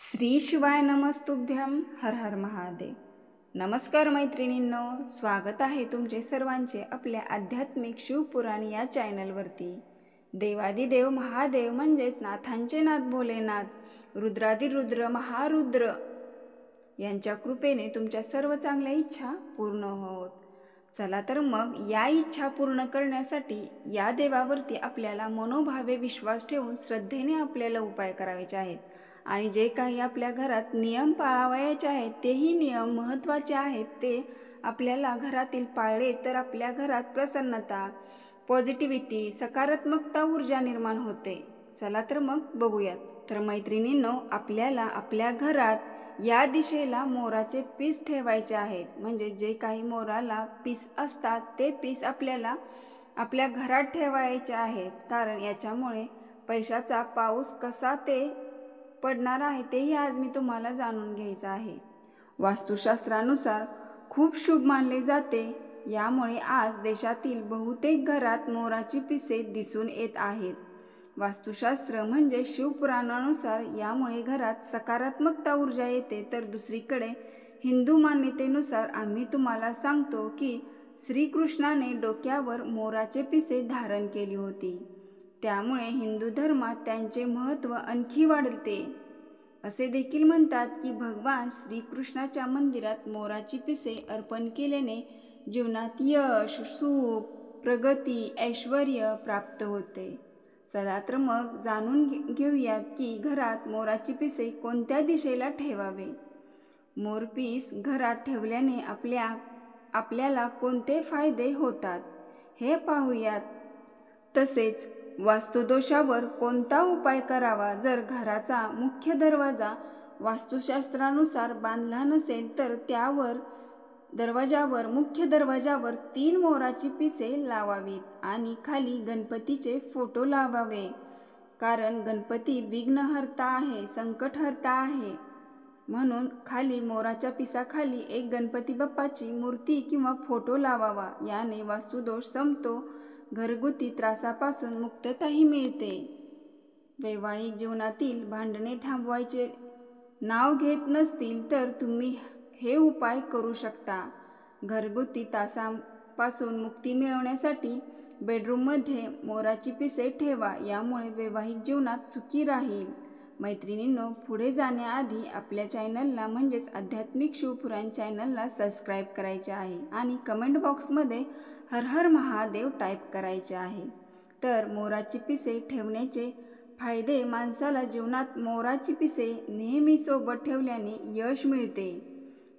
श्री शिवाय नमस्तुभ्यं हर हर महादेव। नमस्कार मैत्रिणींनो, स्वागत आहे तुमचे सर्वांचे आपल्या आध्यात्मिक शिवपुराण या चॅनलवरती। देवादिदेव महादेव म्हणजेच नाथांचे नाथ भोलेनाथ, रुद्रादिरुद्र महारुद्र यांच्या कृपेने तुमच्या सर्व चांगल्या इच्छा पूर्ण होत। चला तर मग या इच्छा पूर्ण करण्यासाठी या देवावरती आपल्याला मनोभावे विश्वास ठेवून श्रद्धेने आपल्याला उपाय करायचे आहेत आणि जे काही आपल्या घरात नियम पाळावयाचे आहेत तेही नियम महत्त्वाचे आहेत ते आपल्याला घरातील पाळले तर आपल्या घरात प्रसन्नता, पॉझिटिव्हिटी, सकारात्मकता ऊर्जा निर्माण होते। चला तर मग बघूयात। तर मैत्रिणींनो, आपल्याला आपल्या घरात या दिशेला मोराचे पीस ठेवायचे आहेत। म्हणजे जे काही मोराला पीस असतात ते पीस आपल्याला आपल्या घरात ठेवायचे आहेत, कारण याच्यामुळे पैशाचा पाऊस कसा ते पडणार आहे तेही आज मी तुम्हाला जाणून घ्यायचं आहे। वास्तुशास्त्रानुसार खूप शुभ मानले जाते, यामुळे आज देशातील बहुतेक घरात मोराची पिसे दिसून येत आहेत। वास्तुशास्त्र म्हणजे शिवपुराणानुसार यामुळे घरात सकारात्मकता ऊर्जा येते। तर दुसरीकडे हिंदू मान्यतेनुसार आम्ही तुम्हाला सांगतो की श्रीकृष्णाने डोक्यावर मोराचे पिसे धारण केली होती, त्यामुळे हिंदू धर्मात त्यांचे महत्त्व आणखी वाढते। असे देखील म्हणतात की भगवान श्रीकृष्णाच्या मंदिरात मोराची पिसे अर्पण केल्याने जीवनात यश, सुख, प्रगती, ऐश्वर्य प्राप्त होते। चला तर मग जाणून घेऊयात की घरात मोराची पिसे कोणत्या दिशेला ठेवावे। मोरपीस घरात ठेवल्याने आपल्याला कोणते फायदे होतात हे पाहूयात। तसेच वास्तुदोषावर कोणता उपाय करावा। जर घराचा मुख्य दरवाजा वास्तुशास्त्रानुसार बांधला नसेल तर त्यावर मुख्य दरवाजावर 3 मोराची पिसे लावावीत आणि खाली गणपतीचे फोटो लावावे, कारण गणपती विघ्नहर्ता आहे, संकटहर्ता आहे। म्हणून खाली मोराच्या पिसाखाली एक गणपती बाप्पाची मूर्ती किंवा फोटो लावावा। याने वास्तुदोष संपतो, घरगुती त्रासापासून मुक्तताही मिळते। वैवाहिक जीवनातील भांडणे थांबवायचे नाव घेत नसतील तर तुम्ही हे उपाय करू शकता। घरगुती त्रासापासून मुक्ती मिळवण्यासाठी बेडरूममध्ये मोराची पिसे ठेवा, यामुळे वैवाहिक जीवनात सुखी राहील। मैत्रिणींनो, पुढे जाण्याआधी आपल्या चॅनलला म्हणजेच आध्यात्मिक शिवपुराण चॅनलला सबस्क्राईब करायचे आहे आणि कमेंट बॉक्समध्ये हर हर महादेव टाईप करायचे आहे। तर मोराची पिसे ठेवण्याचे फायदे। माणसाला जीवनात मोराची पिसे नेहमी सोबत ठेवल्याने यश मिळते।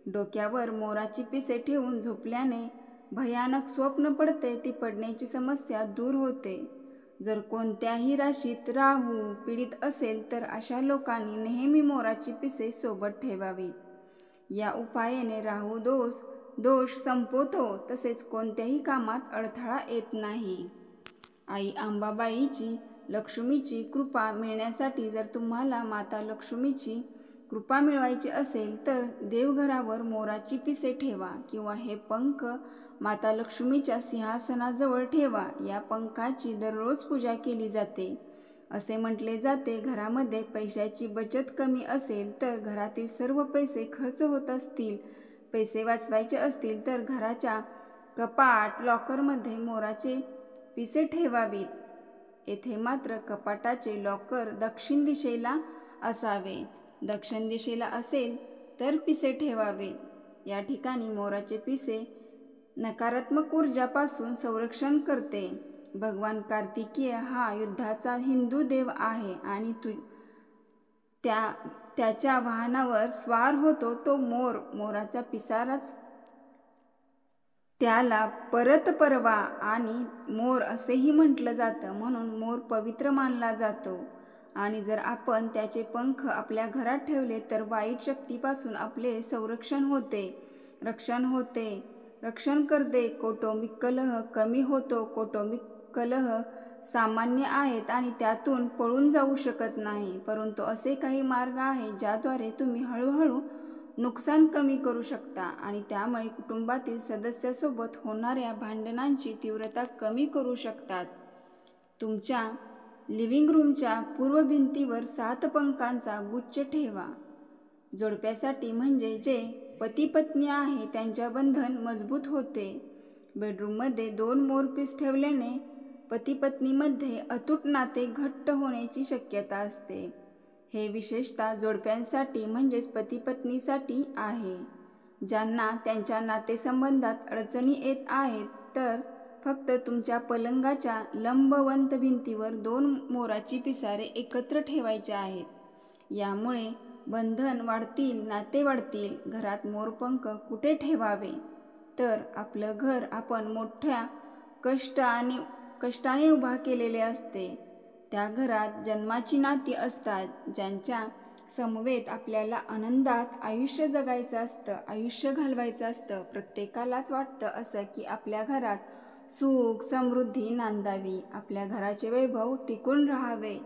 डोक्यावर मोराची पिसे ठेवून झोपल्याने भयानक स्वप्न पडते, ती पडण्याची समस्या दूर होते। जर कोणत्याही राशीत राहू पीडित असेल तर अशा लोकांनी नेहमी मोराची पिसे सोबत ठेवावीत। या उपायाने राहू दोष संपतो, तसेच कोणत्याही कामात अडथळा येत नाही। आई अंबाबाईची, लक्ष्मीची कृपा मिळण्यासाठी जर तुम्हाला माता लक्ष्मीची कृपा मिळवायची असेल तर देवघरावर मोराची पिसे ठेवा किंवा हे पंख माता लक्ष्मीच्या सिंहासनाजवळ ठेवा। या पंखाची दररोज पूजा केली जाते। असे म्हटले जाते, घरामध्ये पैशाची बचत कमी असेल तर घरातील सर्व पैसे खर्च होत असतील, पैसे वाचवायचे असतील तर घराच्या कपाट, लॉकरमध्ये मोराचे पिसे ठेवावीत। येथे मात्र कपाटाचे लॉकर दक्षिण दिशेला असावे। दक्षिण दिशेला असेल तर पिसे ठेवावे। या ठिकाणी मोराचे पिसे नकारात्मक ऊर्जापासून संरक्षण करते। भगवान कार्तिकेय हा युद्धाचा हिंदू देव आहे आणि त्याच्या वाहनावर स्वार होतो तो मोर। मोराचा पिसाराच त्याला परतपरवा आणि मोर असेही म्हटलं जातं, म्हणून मोर पवित्र मानला जातो। आणि जर आपण त्याचे पंख आपल्या घरात ठेवले तर वाईट शक्तीपासून आपले संरक्षण होते, रक्षण करते। कौटुंबिक कलह कमी होतो। कौटुंबिक कलह सामान्य आहेत आणि त्यातून पळून जाऊ शकत नाही, परंतु असे काही मार्ग आहेत ज्याद्वारे तुम्ही हळूहळू नुकसान कमी करू शकता आणि त्यामुळे कुटुंबातील सदस्यासोबत होणाऱ्या भांडणांची तीव्रता कमी करू शकतात। तुमच्या लिव्हिंग रूमच्या पूर्व भिंतीवर 7 पंखांचा गुच्छ ठेवा। जोडप्यासाठी म्हणजे जे पती पत्नी आहे त्यांच्या बंधन मजबूत होते. बेडरूममध्ये 2 मोरपीस ठेवल्याने पती पत्नीमध्ये अतूट नाते घट्ट होण्याची शक्यता असते. हे विशेषतः जोडप्यांसाठी म्हणजेच पती पत्नीसाठी आहे. ज्यांना त्यांच्या नातेसंबंधात अडचणी येत आहेत तर फक्त तुमच्या पलंगाच्या लंबवंत भिंतीवर 2 मोराची पिसारे एकत्र ठेवायचे आहेत. यामुळे बंधन वाढतील, नाते वाढतील. घरात मोरपंख कुठे ठेवावे? तर आपलं घर आपण मोठ्या कष्टाने उभा केलेले असते. त्या घरात जन्माची नाती असतात, ज्यांच्या समवेत आपल्याला आनंदात आयुष्य जगायचं असतं, आयुष्य घालवायचं असतं. प्रत्येकालाच वाटतं असं की आपल्या घरात सुख समृद्धी नांदावी, आपल्या घराचे वैभव टिकून राहावे.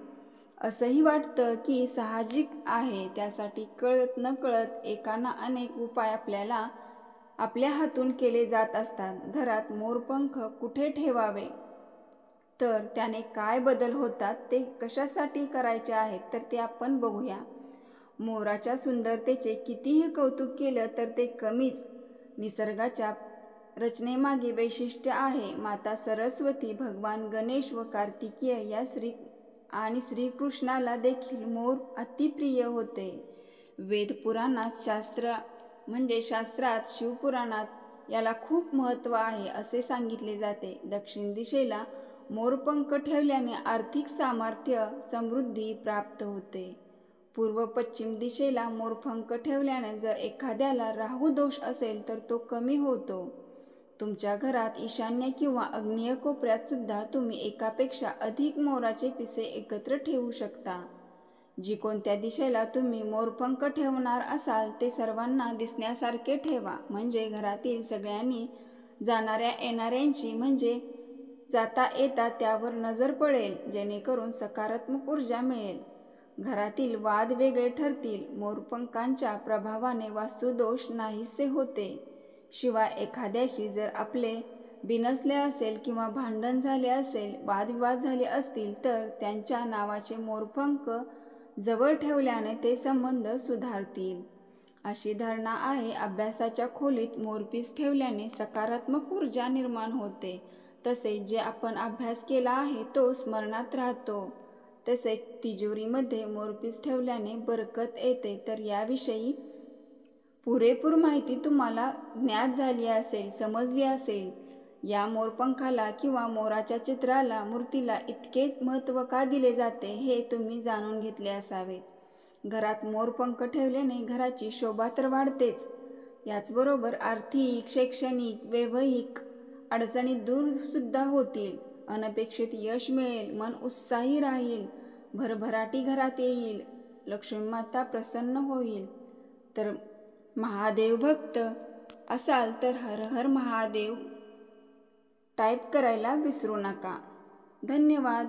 असंही वाटतं की साहजिक आहे. त्यासाठी कळत नकळत एकाना अनेक उपाय आपल्या हातून केले जात असतात. घरात मोरपंख कुठे ठेवावे तर त्याने काय बदल होतात, ते कशासाठी करायचे आहेत तर ते आपण बघूया. मोराच्या सुंदरतेचे कितीही कौतुक केलं तर ते कमीच. निसर्गाच्या रचनेमागे वैशिष्ट्य आहे. माता सरस्वती, भगवान गणेश व कार्तिकेय या श्रीकृष्णाला देखील मोर अतिप्रिय होते. वेदपुराणात शास्त्रात शिवपुराणात याला खूप महत्त्व आहे असे सांगितले जाते. दक्षिण दिशेला मोरपंख ठेवल्याने आर्थिक सामर्थ्य समृद्धी प्राप्त होते. पूर्व पश्चिम दिशेला मोरपंख ठेवल्याने जर एखाद्याला राहू दोष असेल तर तो कमी होतो. तुमच्या घरात ईशान्य किंवा आग्नेय कोपऱ्यात सुद्धा तुम्ही एकापेक्षा अधिक मोराचे पिसे एकत्र ठेवू शकता. जी कोणत्या दिशेला तुम्ही मोरपंख ठेवणार असाल ते सर्वांना दिसण्यासारखे ठेवा. म्हणजे घरातील सगळ्यांनी जाणाऱ्या येणाऱ्यांची म्हणजे जाता येता त्यावर नजर पडेल, जेणेकरून सकारात्मक ऊर्जा मिळेल. घरातील वाद वेगळे ठरतील. मोरपंखांच्या प्रभावाने वास्तुदोष नाहीसे होते. शिवाय एखाद्याशी जर आपले बिनसले असेल किंवा भांडण झाले असेल, वादविवाद झाले असतील तर त्यांच्या नावाचे मोरपंख जवळ ठेवल्याने ते संबंध सुधारतील. अशी धारणा आहे. अभ्यासाच्या खोलीत मोरपीस ठेवल्याने सकारात्मक ऊर्जा निर्माण होते. तसेच जे आपण अभ्यास केला आहे तो स्मरणात राहतो. तसेच तिजोरीमध्ये मोरपीस ठेवल्याने बरकत येते. तर याविषयी पुरेपूर माहिती तुम्हाला ज्ञात झाली असेल, समजली असेल. या मोरपंखाला किंवा मोराच्या चित्राला, मूर्तीला इतकेच महत्त्व का दिले जाते हे तुम्ही जाणून घेतले असावे. घरात मोरपंख ठेवल्याने घराची शोभा तर वाढतेच, याचबरोबर आर्थिक, शैक्षणिक, वैवाहिक अडचणी दूर सुद्धा होतील. अनपेक्षित यश मिळेल, मन उत्साही राहील, भरभराटी घरात येईल, लक्ष्मीमाता प्रसन्न होईल. तर महादेव भक्त असाल तर हर हर महादेव टाईप करायला विसरू नका. धन्यवाद.